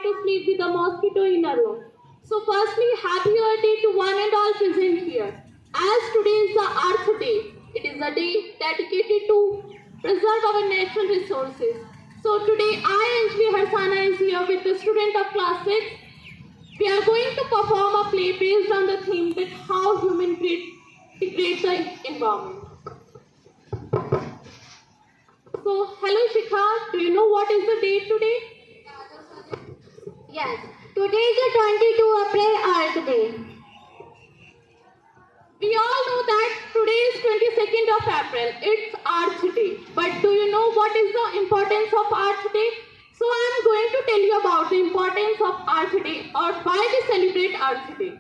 to sleep with a mosquito in a room. So firstly, happy Earth Day to one and all present here. As today is the Earth Day, it is a day dedicated to preserve our natural resources. So today I, Anjali Harsana, is here with the student of class 6. We are going to perform a play based on the theme that how human degrade the environment. So, hello Shikha, do you know what is the date today? Yes, today is the 22 April Earth Day. We all know that today is 22nd of April. It's Earth Day. But do you know what is the importance of Earth Day? So I am going to tell you about the importance of Earth Day or why we celebrate Earth Day.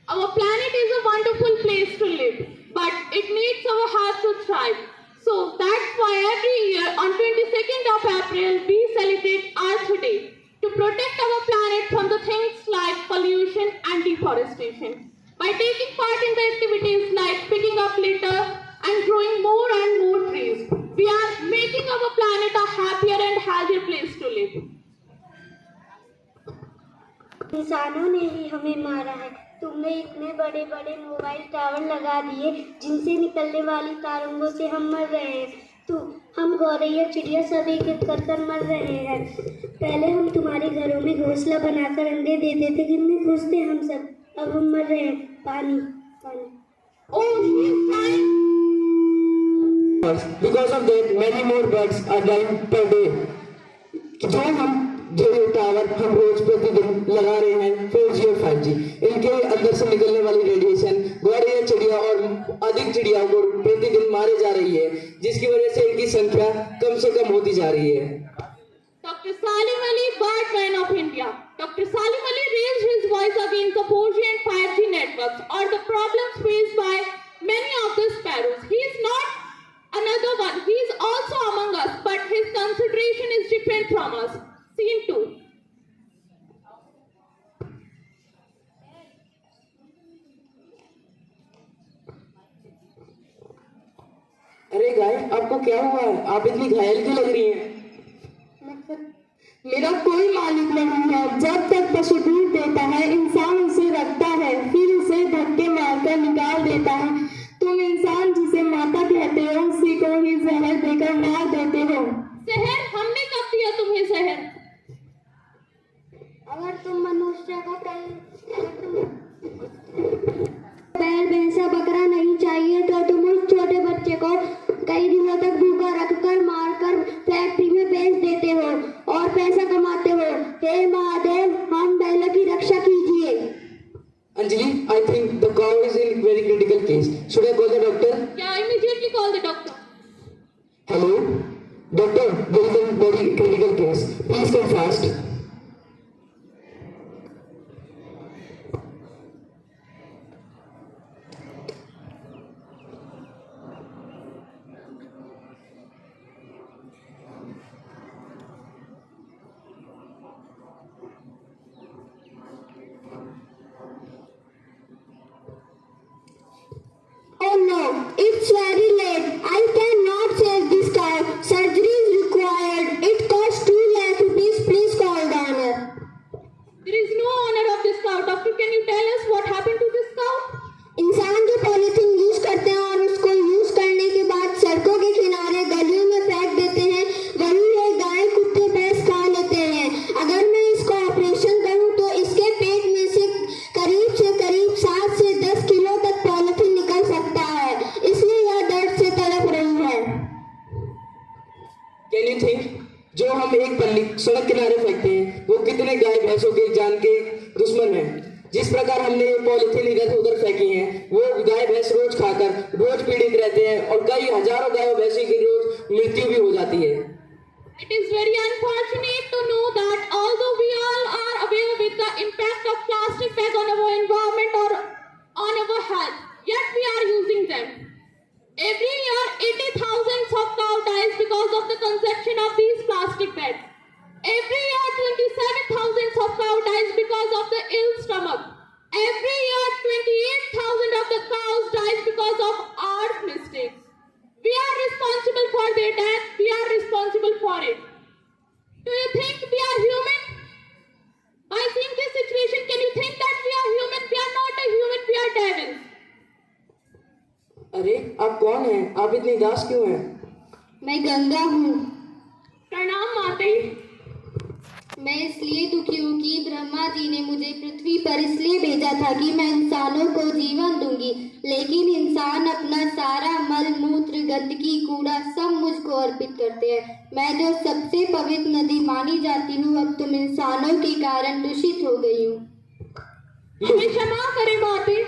Our planet is a wonderful place to live, but it needs our heart to thrive. So that's why every year on 22nd of April we celebrate Earth Day to protect our planet from the things like pollution and deforestation. By taking part in the activities like picking up litter and growing more and more trees, we are making our planet a happier and healthier place to live. इंसानों ने ही हमें मारा है। तुमने इतने बड़े बड़े mobile tower लगा दिए जिनसे निकलने वाली तारंगों से हम मर रहे हैं। हम गौरैया चिड़िया सभी के कर मर रहे हैं। पहले हम तुम्हारे घरों में घोंसला बनाकर अंडे देते थे, कितने खुश थे हम सब। अब हम मर रहे हैं। पानी पानी। Because of that, many more birds are dying per day. जो टावर हम रोज प्रतिदिन लगा रहे हैं 4G और 5G, इनके अंदर से निकलने वाली रेडिएशन गौरैया चिड़िया और अधिक चिड़िया को प्रतिदिन मारे जा रही है, जिसकी वजह से इनकी संख्या कम से कम होती जा रही है। Dr. Salim Ali, Birdman of India. Dr. Salim Ali raised his voice against the 4G and 5G networks or the problems faced by many of the sparrows. He is not another one. He is also among us, but his consideration is different from us. Scene 2. अरे गाय, आपको क्या हुआ है? आप इतनी घायल क्यों लग रही हैं? मेरा कोई मालिक नहीं है। जब तक पशु दूध देता है इंसान उसे रखता है, फिर उसे धक्के मारकर निकाल देता है। तुम इंसान जिसे माता कहते हो उसी को ही जहर देकर मार देते हो। जहर? हमने कब दिया तुम्हें जहर? अगर तुम मनुष्य को बैल भैंसा बकरा नहीं चाहिए तो तुम उस छोटे बच्चे को कई दिनों तक भूखा रखकर मारकर फैक्ट्री में बेच देते हो और पैसा कमाते हो। हे महादेव, हम बैलों की रक्षा कीजिए। Anjali, I think the cow is in very critical case. Should I call the doctor? Yeah, immediately call the doctor. Hello, doctor. There is a very critical case. Please come fast. Oh no, it's very late. I cannot save this cow. Surgery is required. It costs 2 lakh rupees. Please call the owner. There is no owner of this cow. Doctor, can you tell us what happened to this cow? इंसान जो polythene use करते हैं और उसको use करने के बाद सड़कों के किनारे गलियों में फेंक देते हैं, वही ये गाय कुत्ते भैंस खा लेते हैं। अगर मैं इसको ऑपरेशन करूं तो इसके पेट में से करीब 7 से 10 किलो तक पॉलीथीन निकल सकता है, इसलिए यह दर्द से तड़प रही है। Can you think? जो हम एक पल्ली सड़क किनारे फेंकते हैं वो कितने गाय भैंसों के जान के दुश्मन हैं। जिस प्रकार हमने पॉलीथीन इधर उधर फेंकी हैं, वो गाय भैंस रोज खाकर रोज पीड़ित रहते हैं और कई हजारों गायों भैंसों की रोज मृत्यु भी हो जाती है। It is very unfortunate to know that although we all are aware with the impact of plastic bag on our environment or on our health, yet we are using them. Every year, 80,000 of cow dies because of the consumption of these plastic bags. Every year, 27,000 of cow dies because of the ill stomach. Every year, 28,000 of the cows dies because of our mistakes. We are responsible for their death. We are responsible for it. Do you think we are human? अरे आप कौन हैं? आप इतनी उदास क्यों हैं? मैं गंगा हूँ। प्रणाम माते। मैं इसलिए दुखी हूँ कि ब्रह्मा जी ने मुझे पृथ्वी पर इसलिए भेजा था कि मैं इंसानों को जीवन दूंगी, लेकिन इंसान अपना सारा मल मूत्र गंदगी कूड़ा सब मुझको अर्पित करते हैं। मैं जो सबसे पवित्र नदी मानी जाती हूँ, अब तुम इंसानों के कारण दूषित हो गई हूँ। हमें क्षमा करें माते।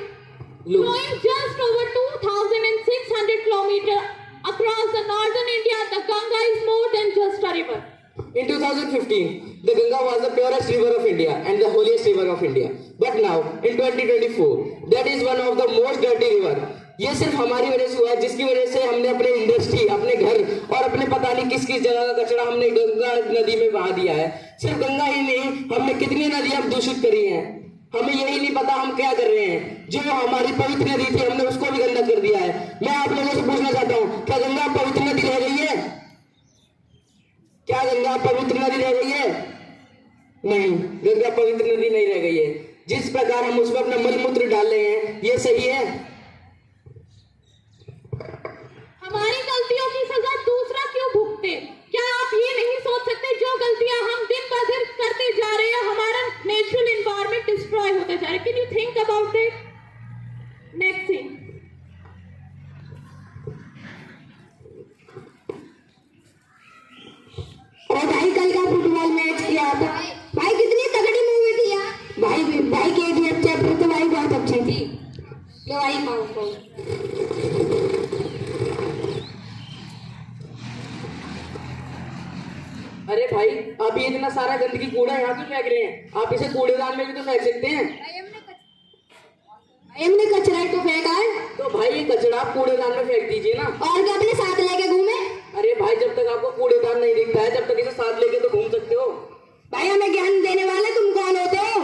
लो। Flowing just over 2,600 kilometers across the northern India, the Ganga is more than just a river. In 2015, the Ganga was the purest river of India and the holiest river of India. But now, in 2024, that is one of the most dirty river. ये सिर्फ हमारी वजह से हुआ है, जिसकी वजह से हमने अपने इंडस्ट्री, अपने घर और अपने पता नहीं किस किस जगह का कचरा हमने गंगा नदी में बहा दिया है। सिर्फ गंगा ही नहीं, हमने कितनी नदियां दूषित करी हैं। हमें यही नहीं पता हम क्या कर रहे हैं। जो हमारी पवित्र नदी थी, हमने उसको भी गंदा कर दिया है। मैं आप लोगों से पूछना चाहता हूँ, क्या गंगा पवित्र नदी रह गई है? क्या गंगा पवित्र नदी रह गई है? नहीं, गंगा पवित्र नदी नहीं रह गई है। जिस प्रकार हम उसमें अपना मल मूत्र डाल रहे हैं, ये सही है? हमारी गलतियों की सजा दूसरा क्यों भुगते? क्या आप ये नहीं सोच सकते जो गलतियां हम दिन ब दिन करते जा रहे हैं, हमारा नेचुरल एनवायरनमेंट डिस्ट्रॉय होता जा रहा है? Can you think about it? Next thing. और भाई कल का फुटबॉल मैच किया था भाई, कितनी तगड़ी मूवी थी यार। भाई KGF चैप्टर तो भाई बहुत अच्छी थी। लो भाई खाओ। अरे भाई, आप ये इतना सारा गंदगी कूड़ा यहाँ क्यों फेंक रहे हैं? आप इसे कूड़ेदान में भी तो फेंक सकते हैं। हमने कचरा तो फेंका है, तो भाई ये कचरा आप कूड़ेदान में फेंक दीजिए ना। और क्या अपने साथ लेके घूमे? अरे भाई, जब तक आपको कूड़ेदान नहीं दिखता है, जब तक इसे साथ लेके तो घूम सकते हो। भाई हमें ज्ञान देने वाले तुम कौन होते हो?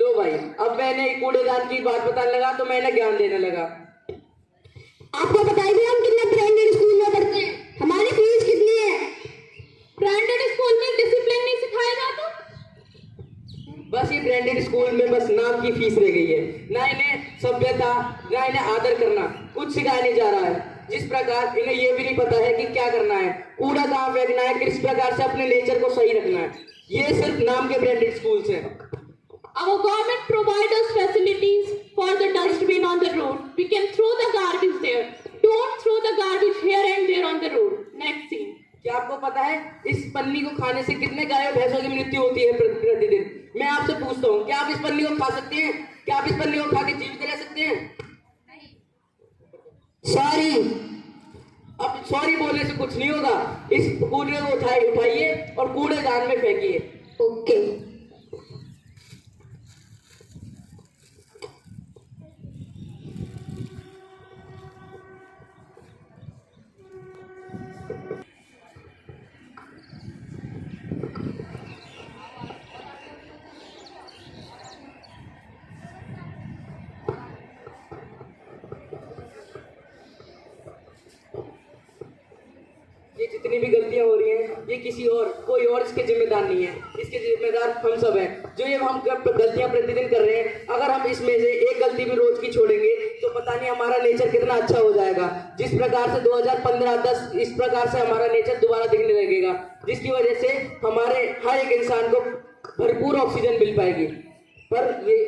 लो भाई, अब मैंने कूड़ेदान की बात बताने लगा तो मैंने ज्ञान देने लगा। आपको बताइए हम कितने ब्रांडेड स्कूल में पढ़ते हैं, हमारी फीस कितनी है? ब्रांडेड स्कूल में डिसिप्लिन नहीं सिखाया जाता? बस ये ब्रांडेड स्कूल में बस नाम की फीस रह गई है। ना इन्हें सभ्यता, ना इन्हें आदर करना कुछ सिखाया नहीं जा रहा है। जिस प्रकार इन्हें ये भी नहीं पता है कि क्या करना है, कूड़ा कहाँ फेंकना है, किस प्रकार से अपने नेचर को सही रखना है। ये सिर्फ नाम के ब्रांडेड स्कूल्स हैं। Our government provides us facilities for the dustbin on the road. We can throw the garbage there. Don't throw the garbage here and there on the road. Next scene. क्या आपको पता है इस पन्नी को खाने से कितने गाय भैंसों की मृत्यु होती है प्रतिदिन? मैं आपसे पूछता हूँ, क्या आप इस पन्नी को खा सकते हैं? क्या आप इस पन्नी को खा के जीवित रह सकते हैं? सॉरी। अब सॉरी बोलने से कुछ नहीं होगा। इस कूड़े को उठाइए और कूड़ेदान में फेंकिए। ओके। ये जितनी भी गलतियां हो रही हैं, ये कोई और इसके जिम्मेदार नहीं है। इसके जिम्मेदार हम सब हैं। जो ये हम गलतियां प्रतिदिन कर रहे हैं, अगर हम इसमें से एक गलती भी रोज की छोड़ेंगे तो पता नहीं हमारा नेचर कितना अच्छा हो जाएगा। जिस प्रकार से 2015-10 इस प्रकार से हमारा नेचर दोबारा दिखने लगेगा, जिसकी वजह से हमारे हर एक इंसान को भरपूर ऑक्सीजन मिल पाएगी। पर ये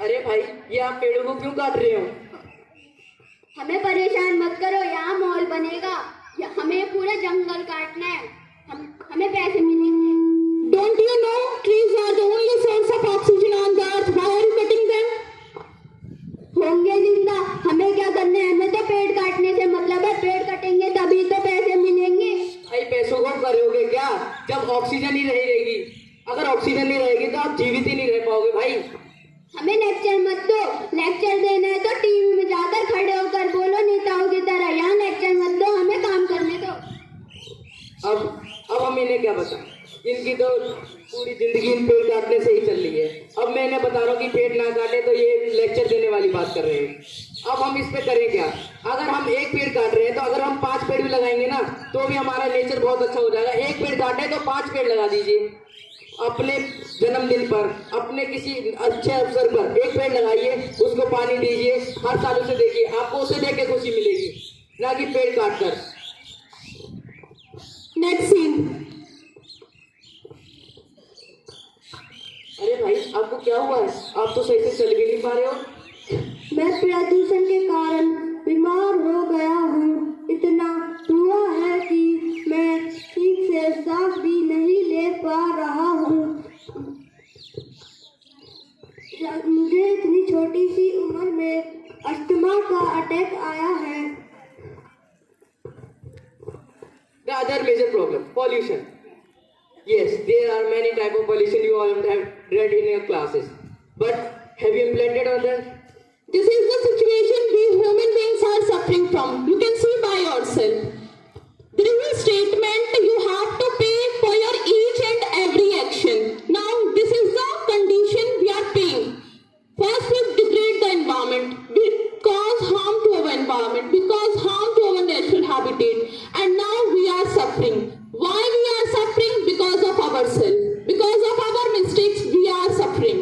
अरे भाई, ये आप पेड़ों को क्यों काट रहे हो? हमें परेशान मत करो, यहाँ मॉल बनेगा, हमें पूरा जंगल काटना है, हमें पैसे मिलेंगे। Don't you know trees are the only source of oxygen on the earth? Why are you cutting them? होंगे जिंदा, हमें क्या करना है? हमें तो पेड़ काटने से मतलब है, पेड़ कटेंगे तभी तो पैसे मिलेंगे। भाई पैसों को करोगे क्या जब ऑक्सीजन ही नहीं रहेगी? अगर ऑक्सीजन नहीं रहेगी तो आप जीवित ही नहीं रह पाओगे भाई। हमें लेक्चर मत दो, लेक्चर देना है तो टीवी में जाकर खड़े होकर बोलो नेताओं की तरह, यहाँ लेक्चर मत दो, हमें काम करने दो। अब हम इन्हें क्या बताएं? इनकी तो पूरी जिंदगी इन पेड़ काटने से ही चल रही है। अब ना काटे तो ये लेक्चर देने वाली बात कर रहे हैं। अब हम इस पे करें क्या? अगर हम एक पेड़ काट रहे हैं तो अगर हम 5 पेड़ भी लगाएंगे ना तो भी हमारा नेचर बहुत अच्छा हो जाएगा। एक पेड़ काटे तो 5 पेड़ लगा दीजिए। अपने जन्मदिन पर, अपने किसी अच्छे अवसर पर एक पेड़ लगाइए, उसको पानी दीजिए, हर साल उसे देखिए, आपको उसे देख के खुशी मिलेगी, ना कि पेड़ काट कर। Next scene. अरे भाई, आपको क्या हुआ है? आप तो सही से चल भी नहीं पा रहे हो। मैं प्रदूषण के कारण बीमार हो गया हूँ। इतना हुआ है कि मैं ठीक से सांस भी नहीं ले पा रहा हूँ। मुझे इतनी छोटी सी उम्र में अस्थमा का अटैक आया है। The other major problem, pollution. Yes, there are many type of pollution you all have read in your classes. But have you implemented on that? This is the situation we human beings are suffering from. You can see by yourself. There is a statement you have to pay for your each and every action. Now, this is the condition we are paying. First, we degrade the environment. We cause harm to our environment. We cause harm to our natural habitat. And now we are suffering. Why we are suffering? Because of ourselves. Because of our mistakes, we are suffering.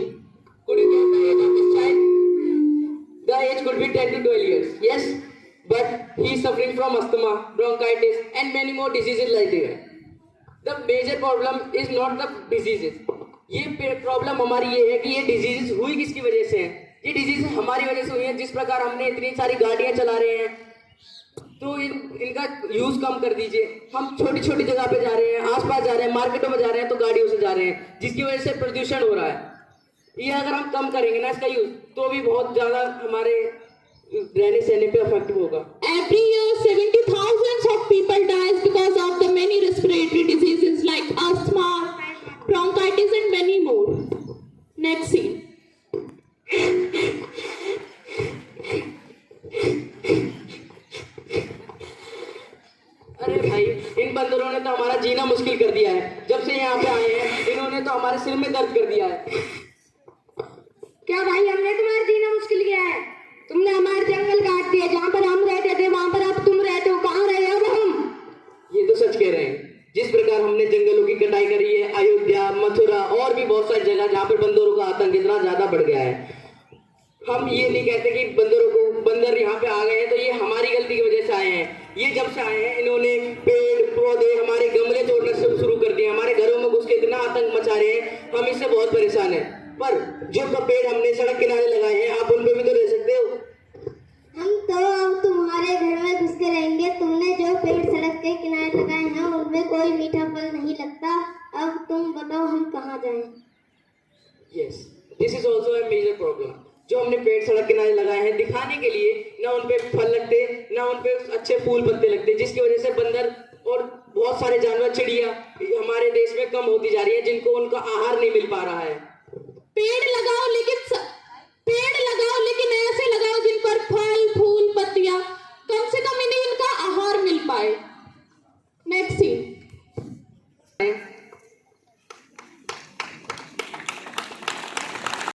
Could you get the age of this child? The age could be 10 to 12 years. Yes, but he is suffering from asthma, bronchitis, and many more diseases like that. The major problem is not the diseases. ये problem हमारी ये है कि ये diseases हुई किसकी वजह से है? ये डिजीज हमारी वजह से हुई है। जिस प्रकार हमने इतनी सारी गाड़ियां चला रहे हैं तो इनका यूज कम कर दीजिए। हम छोटी छोटी जगह पे जा रहे हैं, आसपास जा रहे हैं, मार्केटों में जा रहे हैं तो गाड़ियों से जा रहे हैं, जिसकी वजह से प्रदूषण हो रहा है। ये अगर हम कम करेंगे ना इसका यूज तो भी बहुत ज्यादा हमारे रहने सहने पे इफेक्ट होगा। Every year, 70,000 of people dies because of the many respiratory diseases like asthma, bronchitis, and many more. Next scene. अरे भाई, इन बंदरों ने तो हमारा जीना मुश्किल कर दिया है। जब से यहाँ पे आए हैं इन्होंने तो हमारे सिर में दर्द कर दिया है। क्या भाई हमने तुम्हारा जीना मुश्किल किया है? तुमने हमारे जंगल काट दिए। जहाँ पर हम रहते थे वहाँ पर अब तुम रहते हो। कहाँ रहे अब हम? ये तो सच कह रहे हैं। जिस प्रकार हमने जंगलों की कटाई करी है, अयोध्या, मथुरा और भी बहुत सारी जगह जहाँ पर बंदरों का आतंक इतना ज्यादा बढ़ गया है। हम ये नहीं कहते कि बंदर यहाँ पे आ गए हैं तो ये हमारी गलती की वजह से आए हैं। ये जब से आए हैं इन्होंने पेड़ पौधे हमारे गमले तोड़ना शुरू कर दिए, हमारे घरों में घुस के इतना आतंक मचा रहे हैं। हम इससे बहुत परेशान हैं। पर जो पेड़ हमने सड़क किनारे लगाए हैं आप उन पे भी तो रह सकते हो। हम तो अब तुम्हारे घर में घुस के रहेंगे। तुमने जो पेड़ सड़क के किनारे लगाए हैं उनमें कोई मीठा फल नहीं लगता। अब तुम बताओ हम कहाँ जाएं? Yes, this is also a major problem. जो हमने पेड़ सड़क किनारे लगाए हैं दिखाने के लिए, ना उन पे फल लगते, ना उन पे अच्छे फूल पत्ते लगते, जिसकी वजह से बंदर और बहुत सारे जानवर, चिड़िया हमारे देश में कम होती जा रही है, जिनको उनका आहार नहीं मिल पा रहा है। पेड़ लगाओ लेकिन ऐसे लगाओ जिन पर फल,